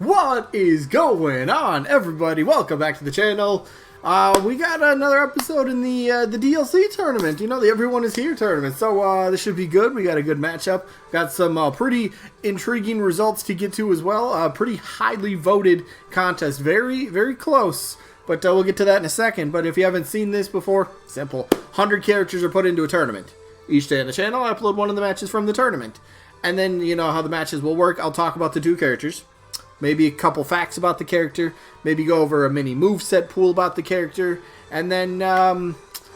What is going on, everybody? Welcome back to the channel. We got another episode in the DLC tournament. You know, the Everyone is Here tournament. So this should be good. We got a good matchup. Got some pretty intriguing results to get to as well. Pretty highly voted contest. Very, very close. But we'll get to that in a second. But if you haven't seen this before, simple. 100 characters are put into a tournament. Each day on the channel, I upload one of the matches from the tournament. And then, you know how the matches will work. I'll talk about the two characters. Maybe a couple facts about the character. Maybe go over a mini moveset pool about the character. And then,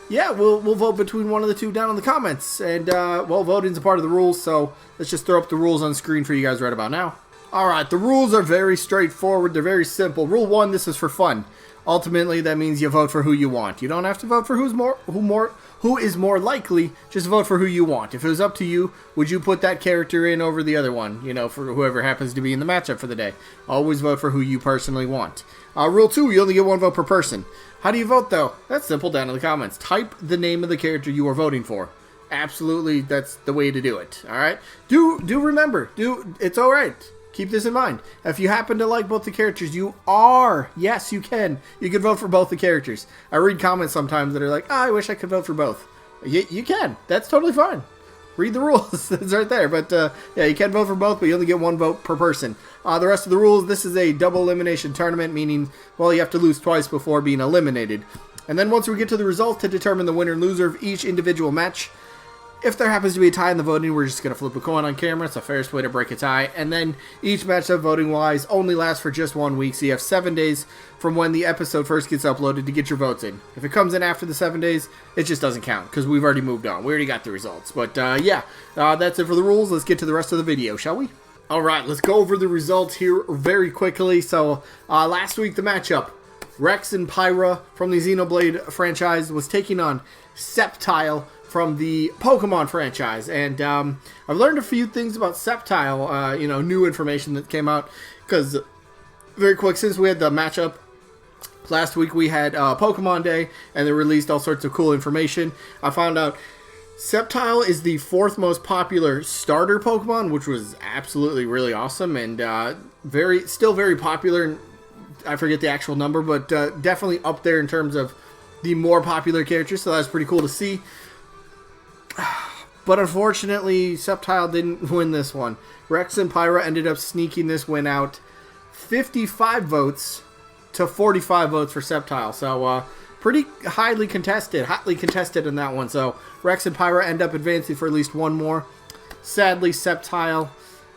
yeah, we'll vote between one of the two down in the comments. And, well, voting's a part of the rules, so let's just throw up the rules on screen for you guys right about now. Alright, the rules are very straightforward. They're very simple. Rule 1, this is for fun. Ultimately, that means you vote for who you want. You don't have to vote for who is more likely. Just vote for who you want. If it was up to you, would you put that character in over the other one? You know, for whoever happens to be in the matchup for the day. Always vote for who you personally want. Rule 2, you only get one vote per person. How do you vote, though? That's simple, down in the comments. Type the name of the character you are voting for. Absolutely, that's the way to do it. Alright? Do remember. It's alright. Keep this in mind. If you happen to like both the characters, yes, you can vote for both the characters. I read comments sometimes that are like, I wish I could vote for both. You can. That's totally fine. Read the rules. It's right there. But, yeah, you can vote for both, but you only get one vote per person. The rest of the rules, this is a double elimination tournament, meaning, well, you have to lose twice before being eliminated. And then once we get to the results to determine the winner and loser of each individual match, if there happens to be a tie in the voting, we're just going to flip a coin on camera. It's the fairest way to break a tie. And then each matchup, voting-wise, only lasts for just 1 week. So you have 7 days from when the episode first gets uploaded to get your votes in. If it comes in after the 7 days, it just doesn't count because we've already moved on. We already got the results. But, yeah, that's it for the rules. Let's get to the rest of the video, shall we? All right, let's go over the results here very quickly. So, last week, the matchup. Rex and Pyra from the Xenoblade franchise was taking on Sceptile from the Pokemon franchise, and I've learned a few things about Sceptile, you know, new information that came out, because very quick, since we had the matchup last week, we had Pokemon Day, and they released all sorts of cool information. I found out Sceptile is the 4th most popular starter Pokemon, which was absolutely really awesome, and still very popular. I forget the actual number, but definitely up there in terms of the more popular characters, so that's pretty cool to see. But unfortunately, Sceptile didn't win this one. Rex and Pyra ended up sneaking this win out. 55 votes to 45 votes for Sceptile. So, pretty hotly contested in that one. So, Rex and Pyra end up advancing for at least one more. Sadly, Sceptile,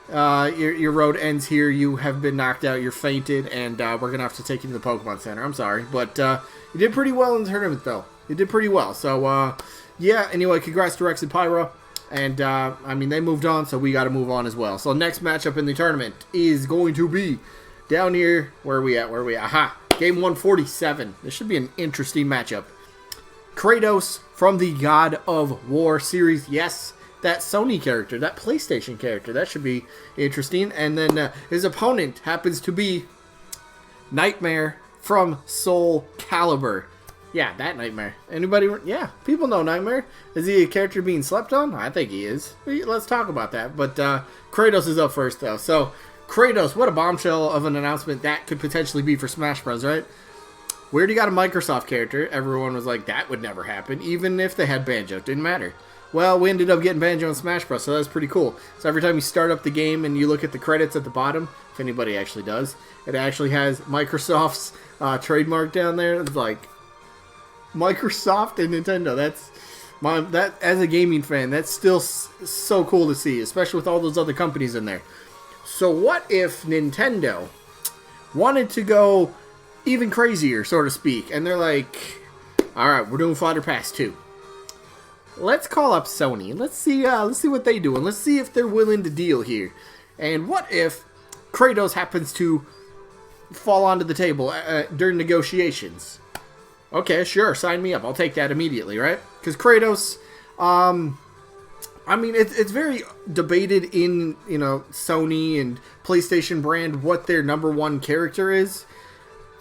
your road ends here. You have been knocked out. You're fainted, and we're going to have to take you to the Pokemon Center. I'm sorry. But you did pretty well in the tournament, though. You did pretty well. So, yeah, anyway, congrats to Rex and Pyra. And, I mean, they moved on, so we got to move on as well. So, next matchup in the tournament is going to be down here. Where are we at? Aha. Game 147. This should be an interesting matchup. Kratos from the God of War series. Yes, that Sony character, that PlayStation character. That should be interesting. And then his opponent happens to be Nightmare from Soul Calibur. Yeah, that Nightmare. Anybody? Yeah, people know Nightmare. Is he a character being slept on? I think he is. Let's talk about that. But Kratos is up first, though. So, Kratos, what a bombshell of an announcement that could potentially be for Smash Bros., right? We already got a Microsoft character. Everyone was like, that would never happen. Even if they had Banjo. It didn't matter. Well, we ended up getting Banjo in Smash Bros., so that's pretty cool. So every time you start up the game and you look at the credits at the bottom, if anybody actually does, it actually has Microsoft's trademark down there. It's like Microsoft and Nintendo. That as a gaming fan, that's still so cool to see, especially with all those other companies in there. So what if Nintendo wanted to go even crazier, so to speak, and they're like, all right, we're doing Fighter Pass 2. Let's call up Sony. Let's see what they do, and let's see if they're willing to deal here. And what if Kratos happens to fall onto the table during negotiations? Okay, sure, sign me up. I'll take that immediately, right? Because Kratos, I mean, it's very debated in, you know, Sony and PlayStation brand what their #1 character is.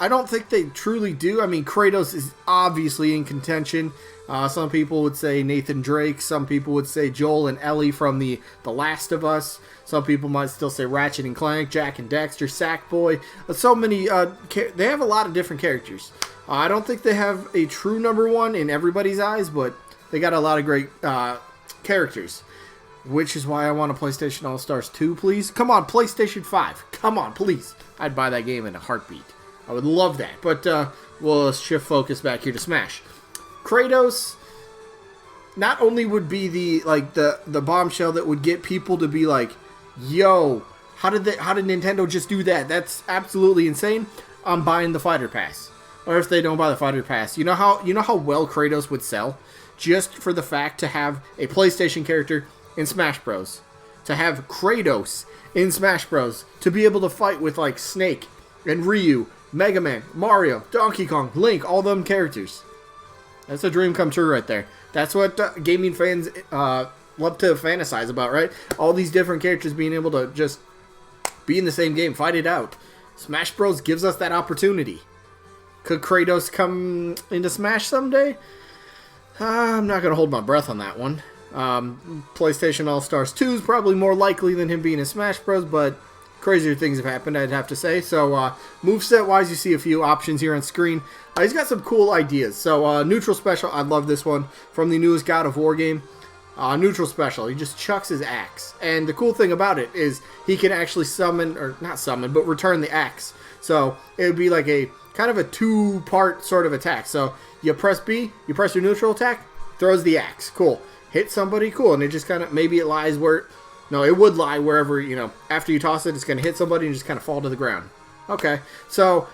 I don't think they truly do. I mean, Kratos is obviously in contention. Some people would say Nathan Drake. Some people would say Joel and Ellie from the Last of Us. Some people might still say Ratchet and Clank, Jak and Daxter, Sackboy. So many. They have a lot of different characters. I don't think they have a true number one in everybody's eyes, but they got a lot of great characters. Which is why I want a PlayStation All-Stars 2, please. Come on, PlayStation 5. Come on, please. I'd buy that game in a heartbeat. I would love that. But we'll shift focus back here to Smash. Kratos not only would be the bombshell that would get people to be like, yo, how did Nintendo just do that? That's absolutely insane. I'm buying the Fighter Pass. Or if they don't buy the Fighter Pass, you know how well Kratos would sell just for the fact to have a PlayStation character in Smash Bros. To have Kratos in Smash Bros. To be able to fight with like Snake and Ryu, Mega Man, Mario, Donkey Kong, Link, all them characters. That's a dream come true right there. That's what gaming fans love to fantasize about, right? All these different characters being able to just be in the same game, fight it out. Smash Bros. Gives us that opportunity. Could Kratos come into Smash someday? I'm not going to hold my breath on that one. PlayStation All-Stars 2 is probably more likely than him being in Smash Bros, but crazier things have happened, I'd have to say. So, moveset-wise, you see a few options here on screen. He's got some cool ideas. So, Neutral Special, I love this one, from the newest God of War game. Neutral Special, he just chucks his axe. And the cool thing about it is he can actually summon, or not summon, but return the axe. So, it would be like a kind of a two-part sort of attack. So, you press B, you press your neutral attack, throws the axe. Cool. Hit somebody, cool, and it just kind of, maybe it lies where, no, it would lie wherever, after you toss it, it's going to hit somebody and just kind of fall to the ground. Okay, so,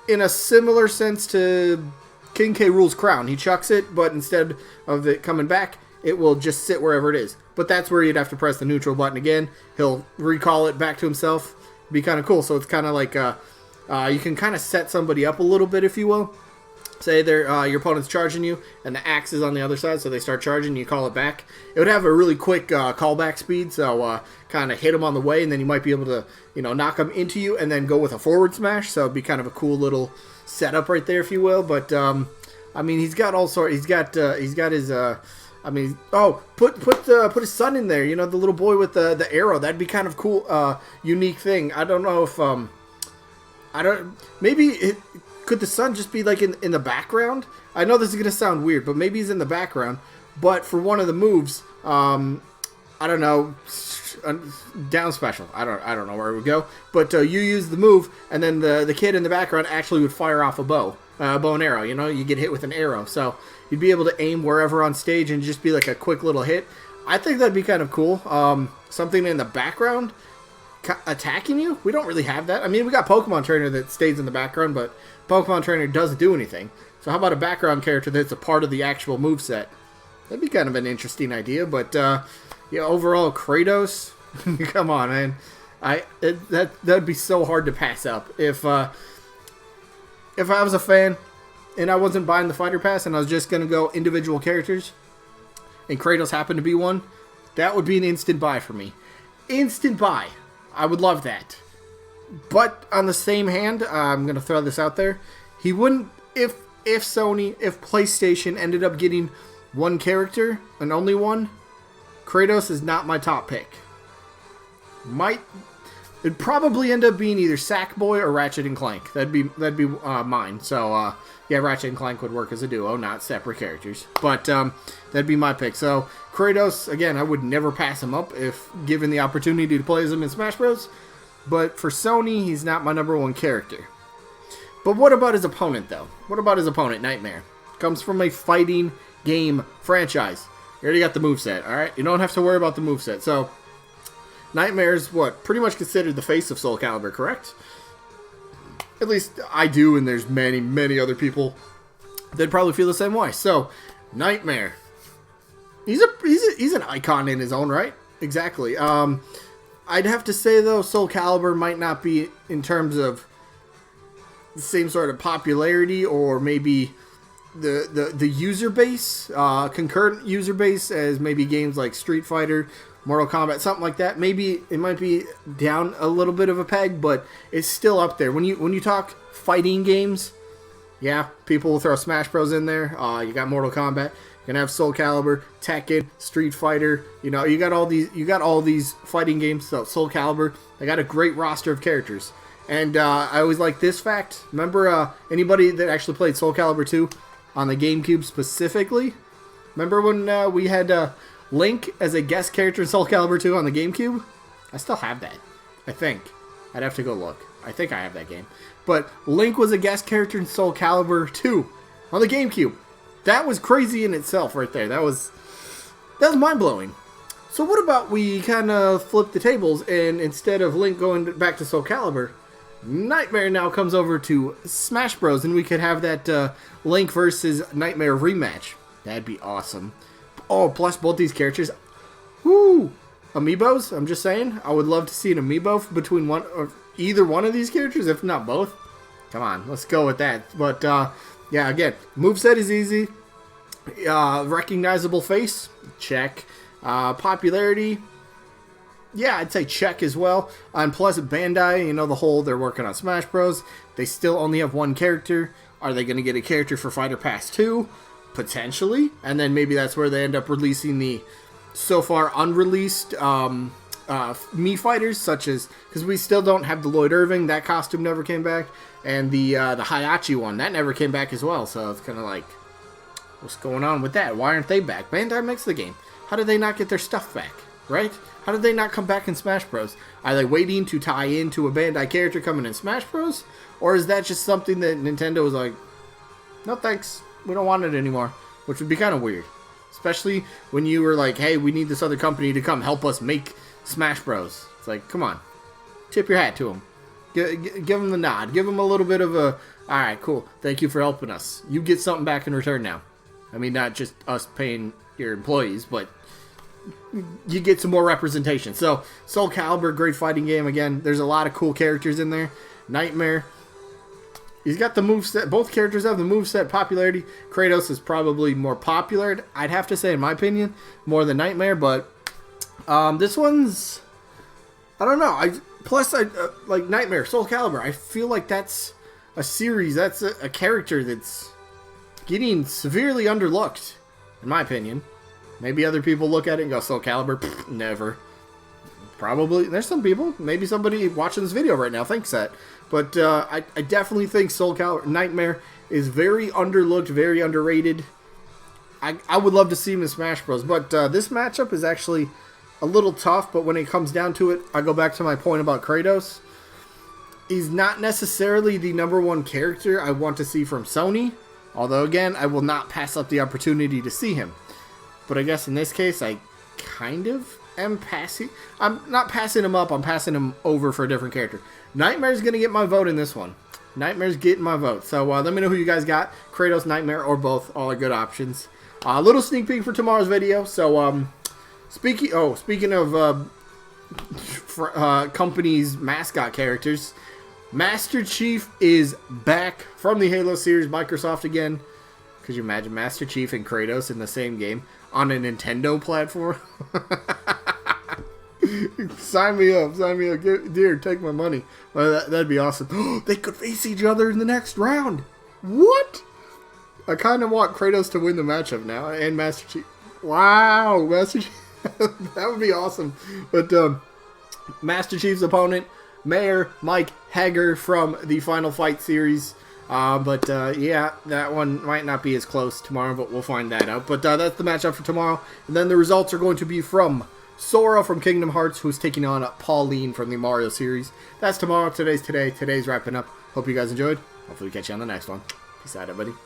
in a similar sense to King K. Rool's crown, he chucks it, but instead of it coming back, it will just sit wherever it is. But that's where you'd have to press the neutral button again. He'll recall it back to himself. It'd be kind of cool, so it's kind of like, you can kind of set somebody up a little bit, if you will. Say your opponent's charging you, and the axe is on the other side, so they start charging, you call it back. It would have a really quick callback speed, so kind of hit them on the way, and then you might be able to, knock them into you, and then go with a forward smash, so it'd be kind of a cool little setup right there, if you will. But, I mean, he's got all sorts, he's got his, put his son in there, the little boy with the arrow. That'd be kind of cool, unique thing. I don't know if, could the son just be like in the background? I know this is going to sound weird, but maybe he's in the background. But for one of the moves, I don't know, down special. I don't know where it would go. But you use the move, and then the kid in the background actually would fire off a bow and arrow. You get hit with an arrow. So you'd be able to aim wherever on stage and just be like a quick little hit. I think that'd be kind of cool. Something in the background attacking you? We don't really have that. I mean, we got Pokemon Trainer that stays in the background, but Pokemon Trainer doesn't do anything. So how about a background character that's a part of the actual moveset? That'd be kind of an interesting idea, but overall, Kratos, come on, man. That'd be so hard to pass up. If I was a fan and I wasn't buying the Fighter Pass and I was just going to go individual characters and Kratos happened to be one, that would be an instant buy for me. Instant buy. I would love that. But on the same hand, I'm going to throw this out there. He wouldn't, if PlayStation ended up getting one character and only one, Kratos is not my top pick. It'd probably end up being either Sackboy or Ratchet and Clank. That'd be mine. So yeah, Ratchet and Clank would work as a duo, not separate characters. But that'd be my pick. So Kratos, again, I would never pass him up if given the opportunity to play as him in Smash Bros. But for Sony, he's not my number one character. But what about his opponent, though? What about his opponent, Nightmare? Comes from a fighting game franchise. You already got the moveset, alright? You don't have to worry about the moveset. So, Nightmare's, pretty much considered the face of Soul Calibur, correct? At least I do, and there's many, many other people that probably feel the same way. So, Nightmare. He's an icon in his own right. Exactly. I'd have to say, though, Soul Calibur might not be in terms of the same sort of popularity or maybe the user base, concurrent user base as maybe games like Street Fighter Mortal Kombat, something like that. Maybe it might be down a little bit of a peg, but it's still up there. When you talk fighting games, yeah, people will throw Smash Bros in there. You got Mortal Kombat. You're gonna have Soul Calibur, Tekken, Street Fighter. You know, you got all these fighting games. So Soul Calibur, they got a great roster of characters. And I always like this fact. Remember anybody that actually played Soul Calibur 2 on the GameCube specifically? Remember when we had Link as a guest character in Soul Calibur 2 on the GameCube? I still have that. I think. I'd have to go look. I think I have that game. But Link was a guest character in Soul Calibur 2 on the GameCube. That was crazy in itself right there. That was mind-blowing. So what about we kind of flip the tables, and instead of Link going back to Soul Calibur, Nightmare now comes over to Smash Bros. And we could have that Link versus Nightmare rematch. That'd be awesome. Oh, plus both these characters. Woo! Amiibos, I'm just saying. I would love to see an amiibo between one or either one of these characters, if not both. Come on, let's go with that. But, yeah, again, moveset is easy. Recognizable face, check. Popularity, yeah, I'd say check as well. On plus Bandai, you know, they're working on Smash Bros. They still only have one character. Are they going to get a character for Fighter Pass 2? Potentially. And then maybe that's where they end up releasing the so far unreleased Mii fighters, such as, because we still don't have the Lloyd Irving, that costume never came back, and the Hayachi one, that never came back as well. So it's kind of like, what's going on with that? Why aren't they back? Bandai makes the game. How did they not get their stuff back, right? How did they not come back in Smash Bros? Are they waiting to tie into a Bandai character coming in Smash Bros? Or is that just something that Nintendo was like, no thanks, we don't want it anymore? Which would be kind of weird. Especially when you were like, hey, we need this other company to come help us make Smash Bros. It's like, come on, tip your hat to them. Give them the nod. Give them a little bit of a, alright, cool, thank you for helping us. You get something back in return now. I mean, not just us paying your employees, but you get some more representation. So, Soul Calibur, great fighting game. Again, there's a lot of cool characters in there. Nightmare, he's got the moveset. Both characters have the moveset popularity. Kratos is probably more popular, I'd have to say, in my opinion, more than Nightmare. But this one's, I don't know. Plus, like Nightmare, Soul Calibur, I feel like that's a series, that's a character that's getting severely underlooked, in my opinion. Maybe other people look at it and go, Soul Calibur, pfft, never. Probably, there's some people, maybe somebody watching this video right now thinks that. But I definitely think Soul Calibur, Nightmare is very underlooked, very underrated. I would love to see him in Smash Bros. But this matchup is actually a little tough, but when it comes down to it, I go back to my point about Kratos. He's not necessarily the #1 character I want to see from Sony. Although, again, I will not pass up the opportunity to see him. But I guess in this case, I kind of am passing. I'm not passing him up. I'm passing him over for a different character. Nightmare's going to get my vote in this one. Nightmare's getting my vote. So let me know who you guys got. Kratos, Nightmare, or both. All are good options. A little sneak peek for tomorrow's video. So speaking of companies' mascot characters, Master Chief is back from the Halo series. Microsoft again. Could you imagine Master Chief and Kratos in the same game on a Nintendo platform? Sign me up. Sign me up. Dear, take my money. Well, that'd be awesome. They could face each other in the next round. What? I kind of want Kratos to win the matchup now, and Master Chief. Wow, Master Chief. That would be awesome. But Master Chief's opponent, Mayor Mike Hager from the Final Fight series. Yeah, that one might not be as close tomorrow, but we'll find that out. But that's the matchup for tomorrow. And then the results are going to be from Sora from Kingdom Hearts, who's taking on Pauline from the Mario series. That's tomorrow. Today's today. Today's wrapping up. Hope you guys enjoyed. Hopefully catch you on the next one. Peace out, everybody.